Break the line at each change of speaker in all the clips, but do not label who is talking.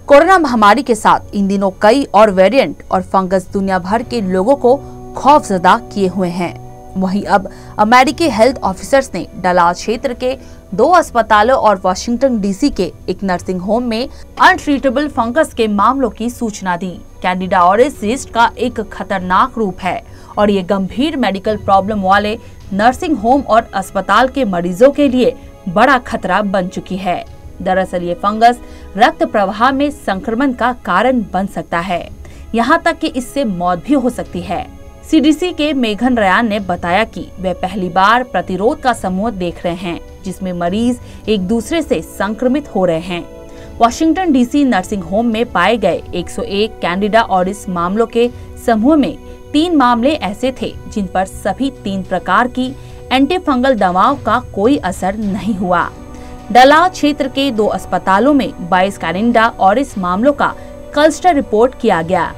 Corona महामारी के साथ इन दिनों कई और वेरिएंट और फंगस दुनिया भर के लोगों को खौफजदा किए हुए हैं। वहीं अब अमेरिकी हेल्थ ऑफिसर्स ने डलास क्षेत्र के 2 अस्पतालों और वाशिंगटन डीसी के एक नर्सिंग होम में अनट्रीटेबल फंगस के मामलों की सूचना दी। कैंडिडा ऑरिस यीस्ट का एक खतरनाक रूप है और ये गंभीर मेडिकल प्रॉब्लम वाले नर्सिंग होम और अस्पताल के मरीजों के लिए बड़ा खतरा बन चुकी है। दरअसल ये फंगस रक्त प्रवाह में संक्रमण का कारण बन सकता है, यहाँ तक कि इससे मौत भी हो सकती है। सीडीसी के मेघन रयान ने बताया कि वे पहली बार प्रतिरोध का समूह देख रहे हैं जिसमें मरीज एक दूसरे से संक्रमित हो रहे हैं। वाशिंगटन डीसी नर्सिंग होम में पाए गए 101 कैंडिडा ऑरिस मामलों के समूह में 3 मामले ऐसे थे जिन पर सभी 3 प्रकार की एंटीफंगल दवाओं का कोई असर नहीं हुआ। डलास क्षेत्र के 2 अस्पतालों में 22 कैंडिडा ऑरिस मामलों का क्लस्टर रिपोर्ट किया गया।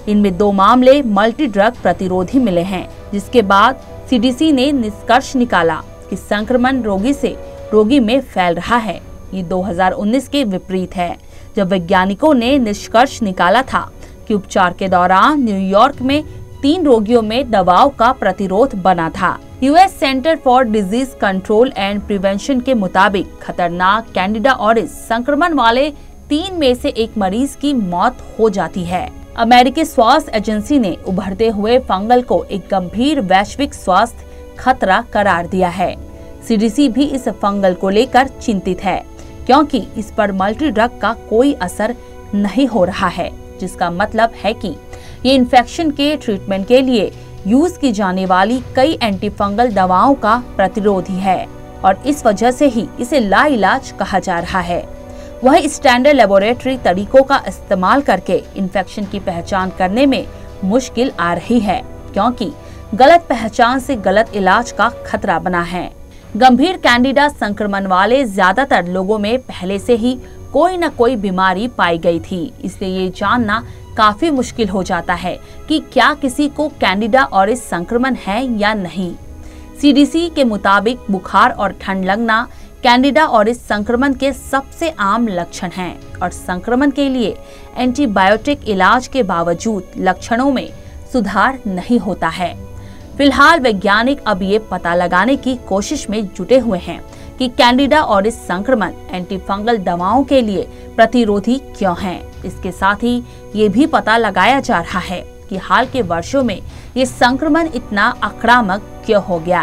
इनमें 2 मामले मल्टी ड्रग प्रतिरोधी मिले हैं, जिसके बाद सीडीसी ने निष्कर्ष निकाला कि संक्रमण रोगी से रोगी में फैल रहा है। ये 2019 के विपरीत है, जब वैज्ञानिकों ने निष्कर्ष निकाला था कि उपचार के दौरान न्यूयॉर्क में 3 रोगियों में दवाओं का प्रतिरोध बना था। US centre for disease control and prevention के मुताबिक खतरनाक कैंडिडा ऑरिस संक्रमण वाले 3 में से 1 मरीज की मौत हो जाती है। अमेरिकी स्वास्थ्य एजेंसी ने उभरते हुए फंगल को एक गंभीर वैश्विक स्वास्थ्य खतरा करार दिया है। सीडीसी भी इस फंगल को लेकर चिंतित है, क्योंकि इस पर मल्टी ड्रग का कोई असर नहीं हो रहा है, जिसका मतलब है कि ये इन्फेक्शन के ट्रीटमेंट के लिए यूज की जाने वाली कई एंटीफंगल दवाओं का प्रतिरोधी है और इस वजह से ही इसे लाइलाज कहा जा रहा है। वह स्टैंडर्ड लेबोरेटरी तरीकों का इस्तेमाल करके इन्फेक्शन की पहचान करने में मुश्किल आ रही है, क्योंकि गलत पहचान से गलत इलाज का खतरा बना है। गंभीर कैंडिडा संक्रमण वाले ज्यादातर लोगों में पहले से ही कोई न कोई बीमारी पाई गई थी, इसलिए ये जानना काफी मुश्किल हो जाता है कि क्या किसी को कैंडिडा ऑरिस संक्रमण है या नहीं। सीडीसी के मुताबिक बुखार और ठंड लगना कैंडिडा ऑरिस संक्रमण के सबसे आम लक्षण हैं और संक्रमण के लिए एंटीबायोटिक इलाज के बावजूद लक्षणों में सुधार नहीं होता है। फिलहाल वैज्ञानिक अब ये पता लगाने की कोशिश में जुटे हुए हैं कि कैंडिडा ऑरिस संक्रमण एंटीफंगल दवाओं के लिए प्रतिरोधी क्यों है। इसके साथ ही ये भी पता लगाया जा रहा है कि हाल के वर्षों में ये संक्रमण इतना आक्रामक क्यों हो गया।